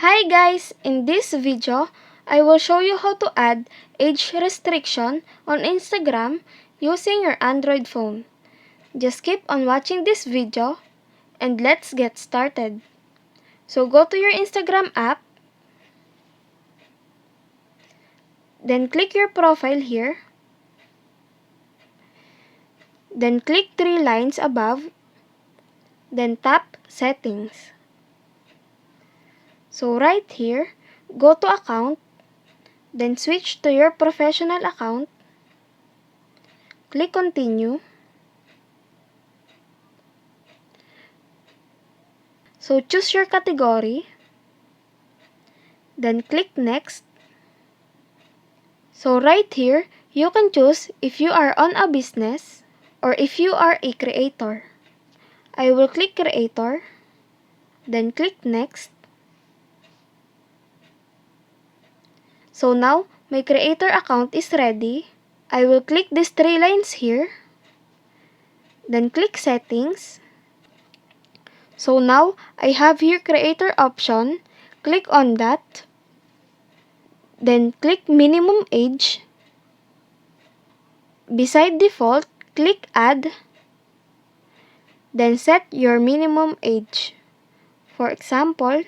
Hi guys! In this video, I will show you how to add age restriction on Instagram using your Android phone. Just keep on watching this video and let's get started. So go to your Instagram app, then click your profile here, then click three lines above, then tap settings. So right here, go to account, then switch to your professional account, click continue. So choose your category, then click next. So right here, you can choose if you are on a business or if you are a creator. I will click creator, then click next. So now, my creator account is ready. I will click these three lines here, then click settings. So now, I have here creator option. Click on that. Then click minimum age. Beside default, click add. Then set your minimum age. For example,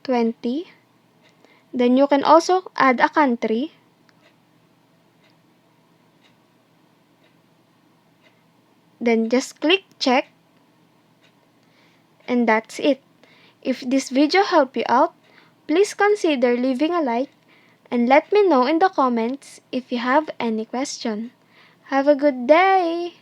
20. Then you can also add a country. Then just click check. And that's it. If this video helped you out, please consider leaving a like and let me know in the comments if you have any question. Have a good day!